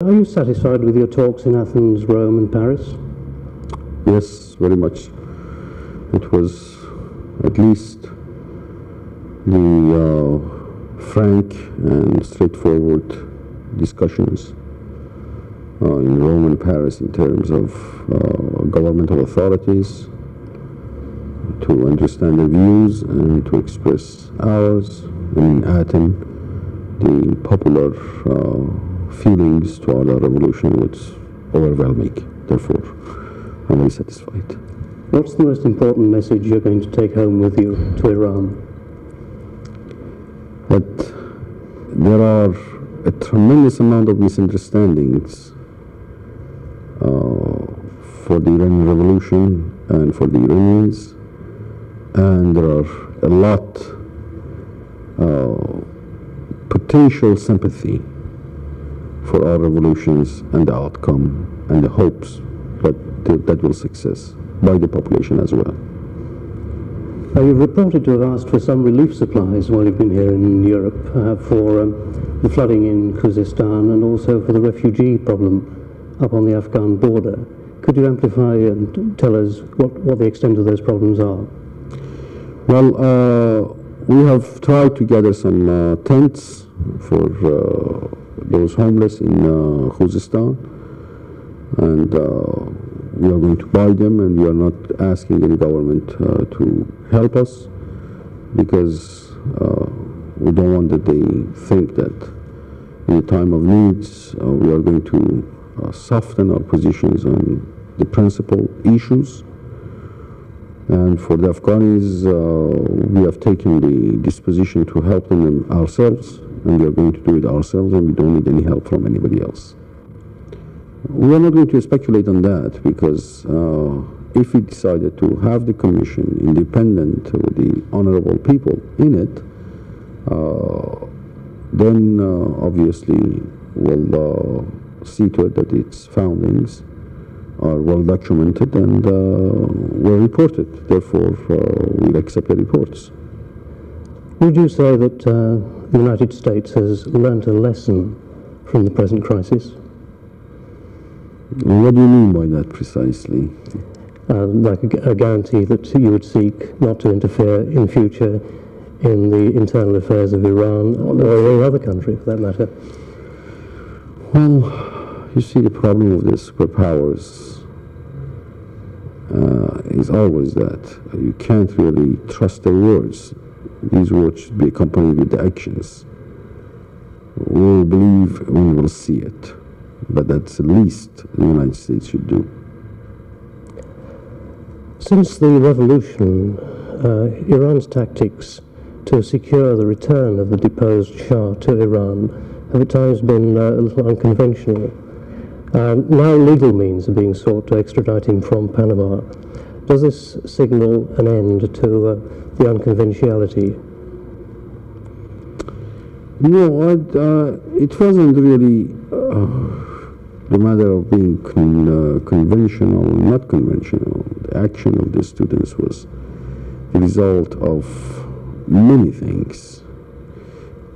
Are you satisfied with your talks in Athens, Rome and Paris? Yes, very much. It was at least the frank and straightforward discussions in Rome and Paris in terms of governmental authorities to understand their views and to express ours. And in Athens, the popular feelings toward our revolution was overwhelming. Therefore, I'm very satisfied. What's the most important message you're going to take home with you to Iran? That there are a tremendous amount of misunderstandings for the Iranian revolution and for the Iranians, and there are a lot potential sympathy for our revolutions and the outcome and the hopes that will success by the population as well. You've reported to have asked for some relief supplies while you've been here in Europe for the flooding in Khuzestan and also for the refugee problem up on the Afghan border. Could you amplify and tell us what the extent of those problems are? Well, we have tried to gather some tents for those homeless in Khuzestan, and we are going to buy them, and we are not asking any government to help us because we don't want that they think that in a time of needs we are going to soften our positions on the principal issues. And for the Afghans, we have taken the disposition to help them ourselves, and we are going to do it ourselves, and we don't need any help from anybody else. We are not going to speculate on that because if we decided to have the commission independent with the honorable people in it, then obviously we'll see to it that its foundings are well documented and well reported. Therefore, we'll accept the reports. Would you say that the United States has learnt a lesson from the present crisis? What do you mean by that precisely? Like a guarantee that you would seek not to interfere in future in the internal affairs of Iran or any other country for that matter? Well, you see, the problem of the superpowers is always that you can't really trust their words. These words should be accompanied with the actions. We will believe when we will see it, but that's the least the United States should do. Since the revolution, Iran's tactics to secure the return of the deposed Shah to Iran have at times been a little unconventional. Now legal means are being sought to extradite him from Panama. Does this signal an end to the unconventionality? No, it wasn't really the matter of being conventional or not conventional. The action of the students was the result of many things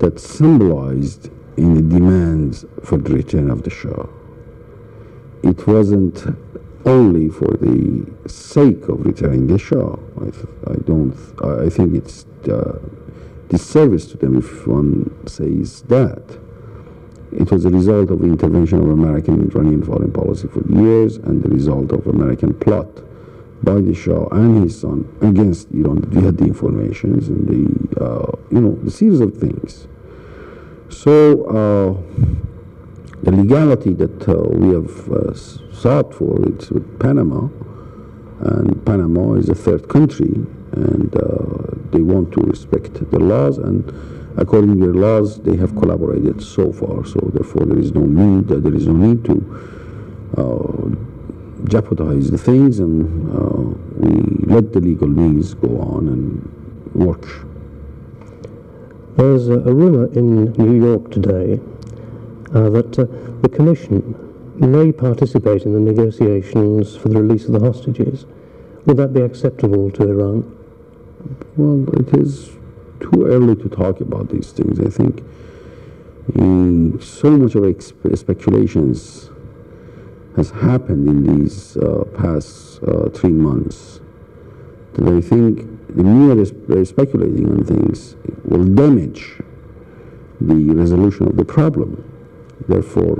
that symbolized in the demands for the return of the Shah. It wasn't only for the sake of returning the Shah. I think it's disservice to them if one says that. It was a result of the intervention of American and Iranian foreign policy for years, and the result of American plot by the Shah and his son against Iran. We had the informations and the series of things. So the legality that we have sought for, it's with Panama, and Panama is a third country, and they want to respect the laws, and according to their laws, they have collaborated so far. So therefore, there is no need to jeopardize the things, and we let the legal means go on and work. There's a rumor in New York today that the Commission may participate in the negotiations for the release of the hostages. Would that be acceptable to Iran? Well, it is too early to talk about these things. I think So much of speculations has happened in these past 3 months that I think the mere speculating on things will damage the resolution of the problem. Therefore,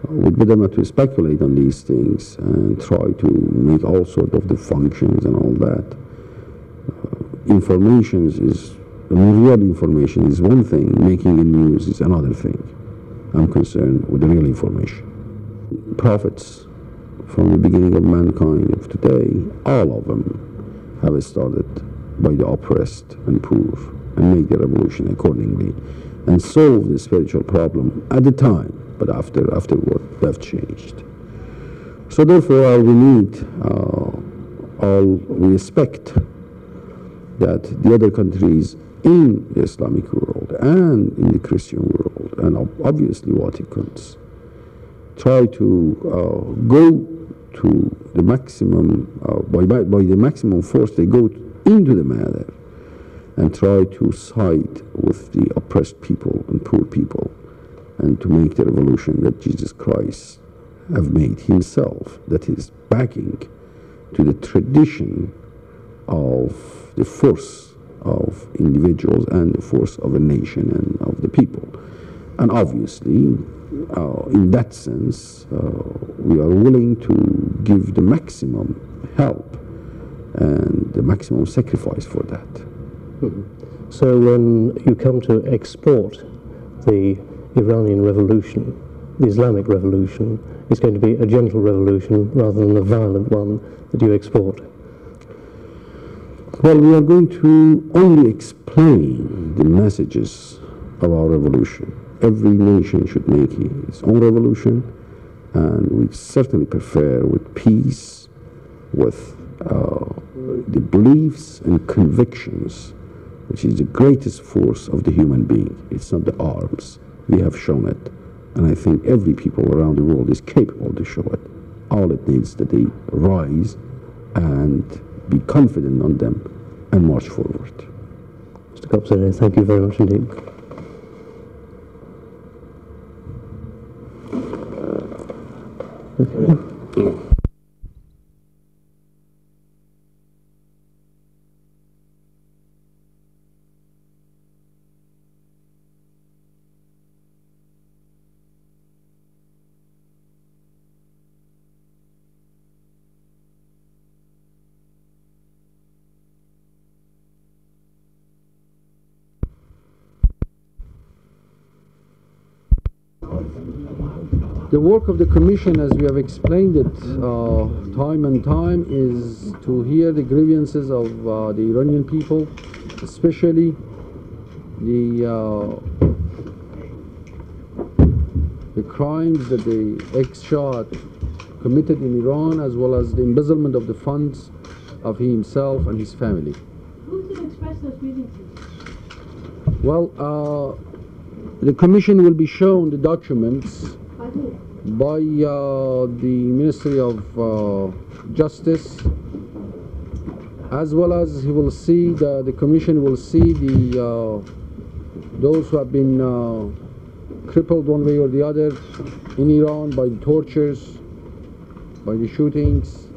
we'd better not to speculate on these things and try to make all sorts of the functions and all that. Real information is one thing, making the news is another thing. I'm concerned with the real information. Prophets from the beginning of mankind of today, all of them have started by the oppressed and poor and made the revolution accordingly and solved the spiritual problem at the time, but afterward they have changed. So therefore we expect that the other countries in the Islamic world and in the Christian world, and obviously Vaticans, try to go to the maximum, by the maximum force they go into the matter and try to side with the oppressed people and poor people and to make the revolution that Jesus Christ have made himself, that is backing to the tradition of the force of individuals and the force of a nation and of the people. And obviously, in that sense, we are willing to give the maximum help and the maximum sacrifice for that. Mm-hmm. So when you come to export the Iranian revolution, the Islamic revolution, it's going to be a gentle revolution rather than a violent one that you export? Well, we are going to only explain the messages of our revolution. Every nation should make its own revolution, and we certainly prefer with peace, with the beliefs and convictions, which is the greatest force of the human being. It's not the arms. We have shown it, and I think every people around the world is capable to show it. All it needs is that they rise and be confident on them and march forward. Mr. Ghotbzadeh, thank you very much indeed. Okay. The work of the Commission, as we have explained it time and time, is to hear the grievances of the Iranian people, especially the crimes that the ex-Shah committed in Iran, as well as the embezzlement of the funds of himself and his family. Who did express those grievances? Well, the Commission will be shown the documents by the Ministry of Justice, as well as he will see the Commission will see those who have been crippled one way or the other in Iran by the tortures, by the shootings,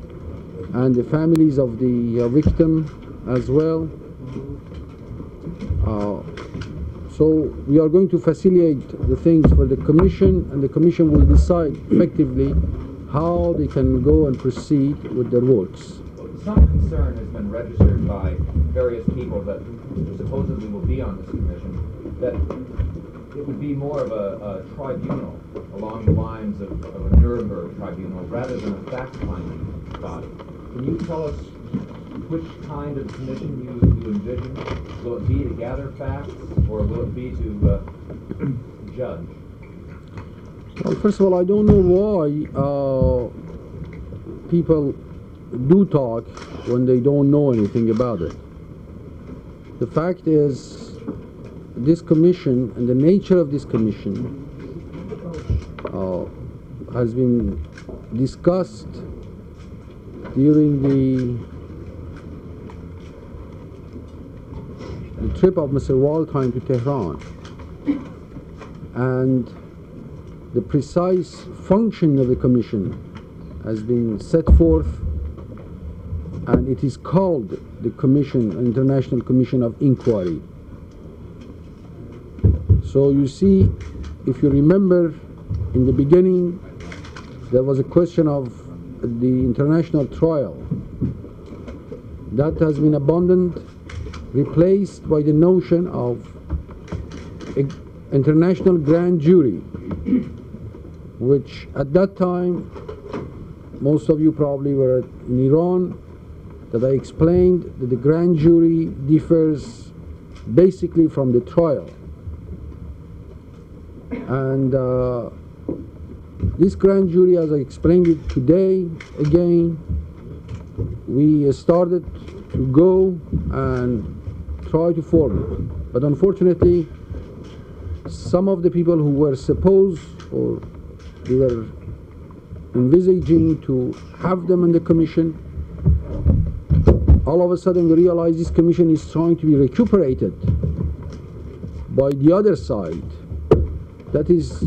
and the families of the victim as well. So we are going to facilitate the things for the Commission, and the Commission will decide effectively how they can go and proceed with their works. Some concern has been registered by various people that supposedly will be on this commission, that it would be more of a tribunal along the lines of a Nuremberg tribunal rather than a fact-finding body. Can you tell us which kind of commission you envision? Will it be to gather facts, or will it be to judge? Well, first of all, I don't know why people do talk when they don't know anything about it. The fact is, this commission and the nature of this commission has been discussed during the trip of Mr. Waldheim to Tehran. and the precise function of the commission has been set forth, and it is called the Commission, International Commission of Inquiry. So you see, if you remember, in the beginning there was a question of the international trial. That has been abandoned, replaced by the notion of an international grand jury, which at that time, most of you probably were in Iran, that I explained that the grand jury differs basically from the trial. And this grand jury, as I explained it today, again, we started to go and try to form it. But unfortunately, some of the people who were supposed, or we were envisaging to have them in the commission, all of a sudden we realized this commission is trying to be recuperated by the other side. That is,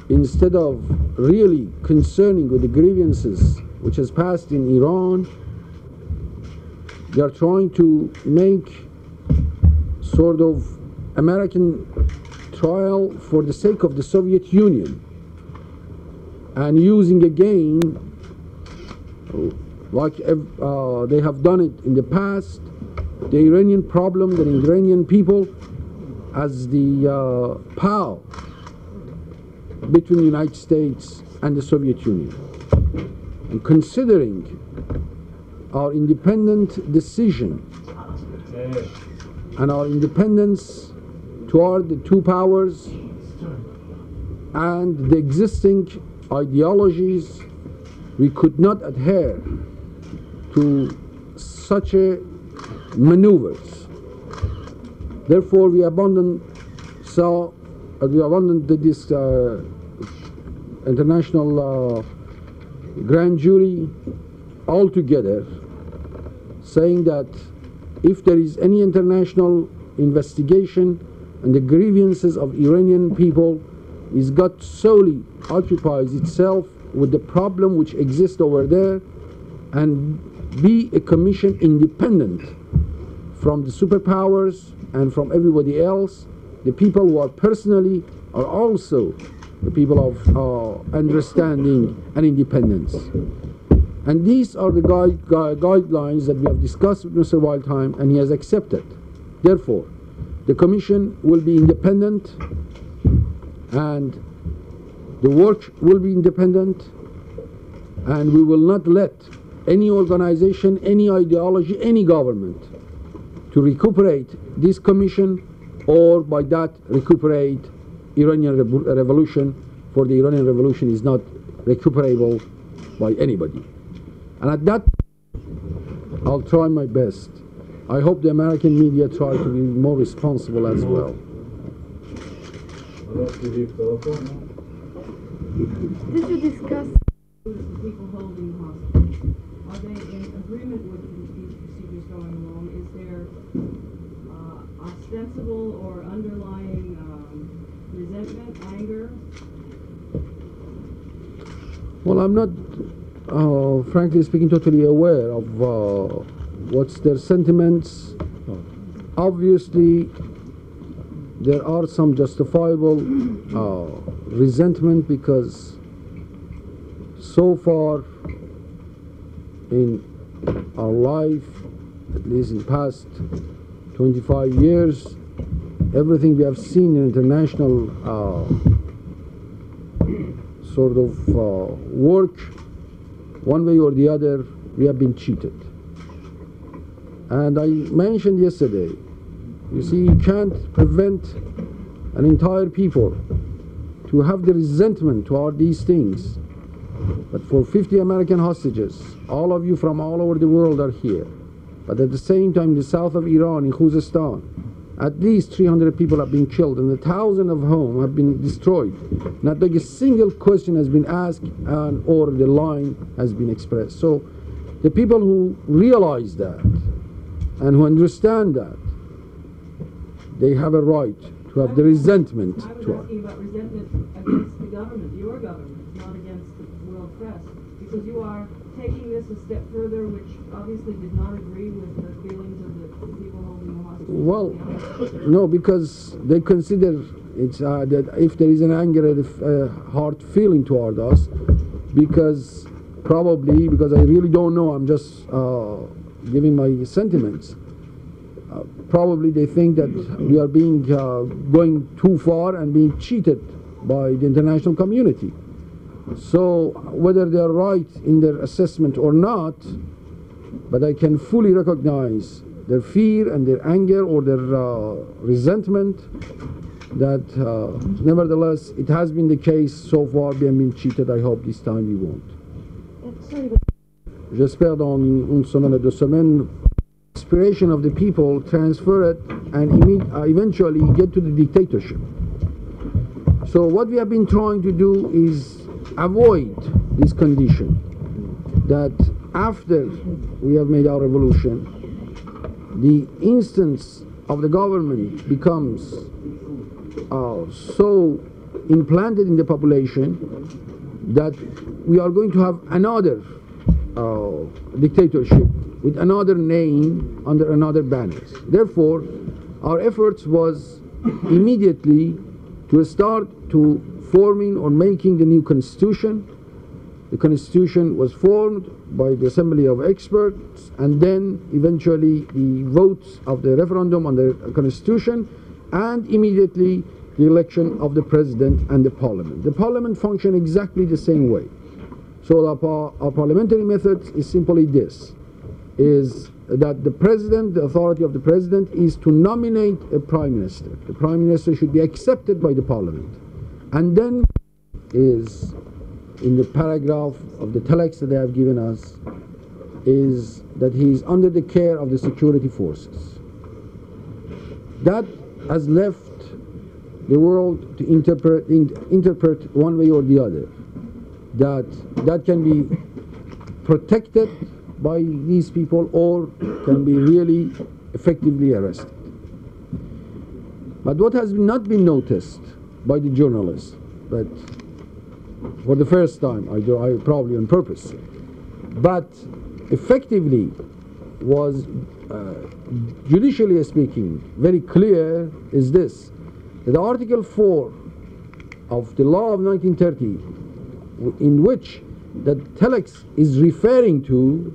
instead of really concerning with the grievances which has passed in Iran, they are trying to make sort of American trial for the sake of the Soviet Union, and using again, like they have done it in the past, the Iranian problem, the Iranian people as the POW between the United States and the Soviet Union. And considering our independent decision and our independence toward the two powers and the existing ideologies, we could not adhere to such a maneuvers. Therefore, we abandoned this international grand jury altogether, saying that if there is any international investigation and the grievances of Iranian people is got solely occupies itself with the problem which exists over there, and be a commission independent from the superpowers and from everybody else. The people who are personally are also the people of understanding and independence. And these are the guidelines that we have discussed with Mr. Wildheim, and he has accepted. Therefore, the commission will be independent, and the work will be independent, and we will not let any organization, any ideology, any government to recuperate this commission, or by that recuperate Iranian revolution, for the Iranian revolution is not recuperable by anybody. And at that, I'll try my best. I hope the American media try to be more responsible as well. Did you discuss the people holding hostage? Are they in agreement with these procedures going along? Is there ostensible or underlying resentment, anger? Well, I'm not, frankly speaking, totally aware of what's their sentiments. Obviously, there are some justifiable resentment, because so far in our life, at least in the past 25 years, everything we have seen in international sort of work, one way or the other, we have been cheated. And I mentioned yesterday, you see, you can't prevent an entire people to have the resentment toward these things. But for 50 American hostages, all of you from all over the world are here. But at the same time, in the south of Iran, in Khuzestan, at least 300 people have been killed, and 1,000 of whom have been destroyed. Not like a single question has been asked, or the line has been expressed. So the people who realize that and who understand that, they have a right to have the resentment I was toward. asking about resentment against the government, your government, not against the world press, because you are taking this a step further, which obviously did not agree with the feelings of the people holding the hostage. Well, no, because they consider it's that if there is an anger and hard feeling toward us, because probably, because I really don't know, I'm just giving my sentiments. Probably they think that we are being going too far and being cheated by the international community. So whether they are right in their assessment or not, but I can fully recognize their fear and their anger or their resentment that nevertheless it has been the case so far, we have been cheated. I hope this time we won't. J'espère dans une semaine, 2 semaines, inspiration of the people transfer it and eventually get to the dictatorship. So what we have been trying to do is avoid this condition, that after we have made our revolution, the instance of the government becomes so implanted in the population that we are going to have another dictatorship with another name under another banners. Therefore, our efforts was immediately to start to forming or making the new constitution. The constitution was formed by the assembly of experts, and then eventually the votes of the referendum on the constitution, and immediately the election of the president and the parliament. The parliament functioned exactly the same way. So our parliamentary method is simply this, is that the president, the authority of the president is to nominate a prime minister. The prime minister should be accepted by the parliament. And then is, in the paragraph of the telex that they have given us, is that he is under the care of the security forces. That has left the world to interpret one way or the other, that can be protected by these people or can be really effectively arrested. But what has not been noticed by the journalists, but for the first time, I probably on purpose, but effectively was, judicially speaking, very clear, is this, that Article 4 of the law of 1930, in which the telex is referring to,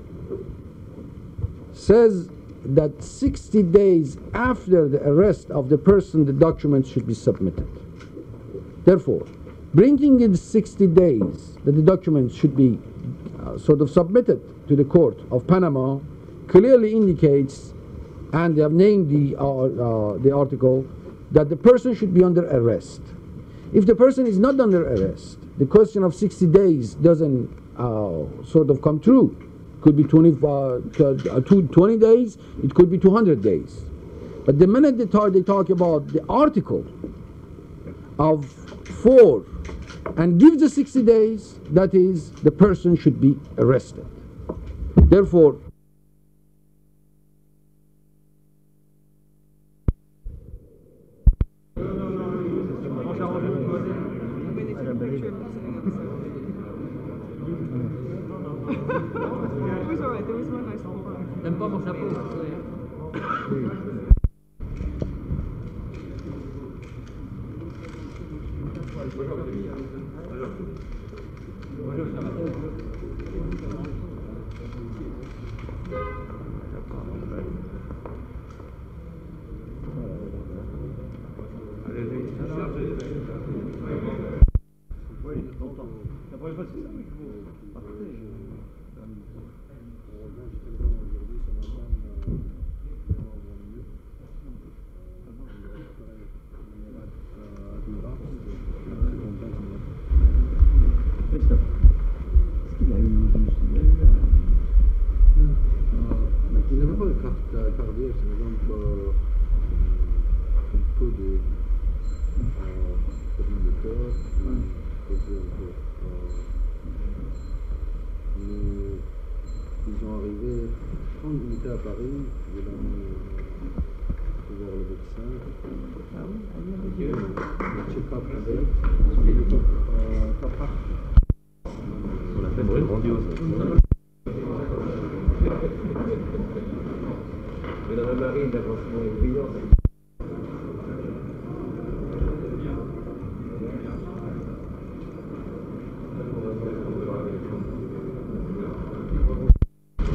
says that 60 days after the arrest of the person, the documents should be submitted. Therefore, bringing in 60 days that the documents should be sort of submitted to the court of Panama clearly indicates, and they have named the article, that the person should be under arrest. If the person is not under arrest, the question of 60 days doesn't sort of come true. It could be 20 days, it could be 200 days. But the minute they talk about the article of 4 and give the 60 days, that is, the person should be arrested. Therefore, ils sont arrivés 30 minutes à Paris, vers le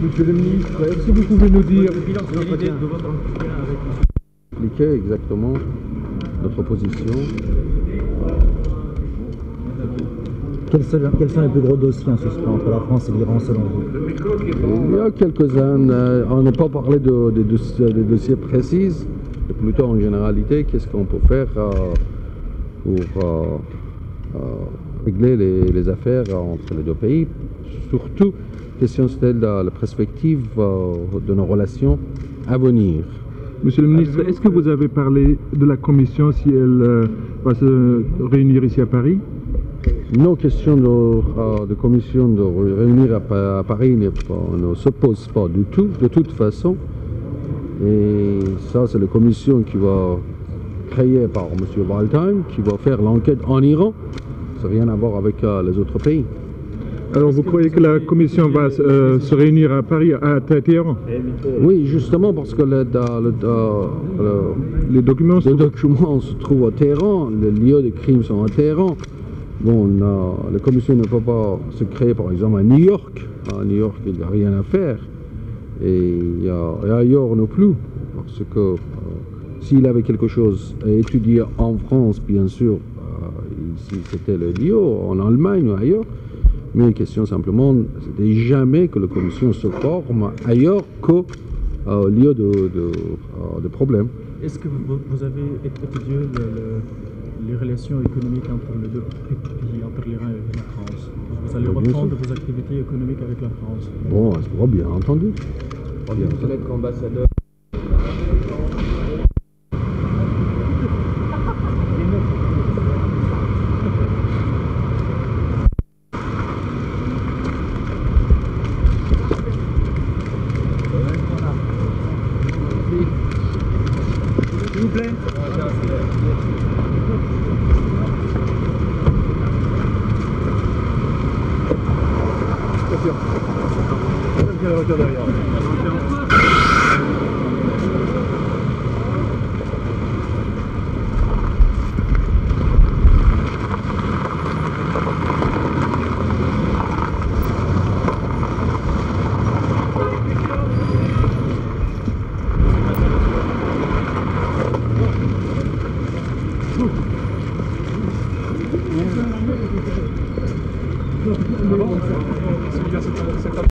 Monsieur le ministre, est-ce que vous pouvez nous dire Expliquer exactement notre position. Quels sont les plus gros dossiers en suspens entre la France et l'Iran selon vous? Il y a quelques-uns, on n'a pas parlé de dossiers précis, mais plutôt en généralité, qu'est-ce qu'on peut faire pour régler les affaires entre les deux pays. Surtout, question c'était la perspective de nos relations à venir. Monsieur le ministre, est-ce que vous avez parlé de la commission si elle va se réunir ici à Paris? Nos questions de commission de réunir à Paris ne se posent pas du tout, de toute façon. Et ça, c'est la commission qui va créée par M. Waldheim, qui va faire l'enquête en Iran. Ça n'a rien à voir avec les autres pays. Alors vous croyez que la commission va se réunir à Paris, à Téhéran? Oui, justement parce que les documents se trouvent à Téhéran, les lieux de crimes sont à Téhéran. Bon, la commission ne peut pas se créer par exemple à New York. À New York, il n'y a rien à faire. Et ailleurs non plus. Parce que s'il avait quelque chose à étudier en France, bien sûr, si c'était le lieu, en Allemagne ou ailleurs, mais une question simplement, c'était jamais que la commission se forme ailleurs qu'au lieu de problème. Est-ce que vous avez étudié les relations économiques entre les deux pays, entre l'Iran et la France? Vous allez reprendre vos activités économiques avec la France? Bon, c'est pas bien entendu. Vous êtes ambassadeur. S'il vous plaît.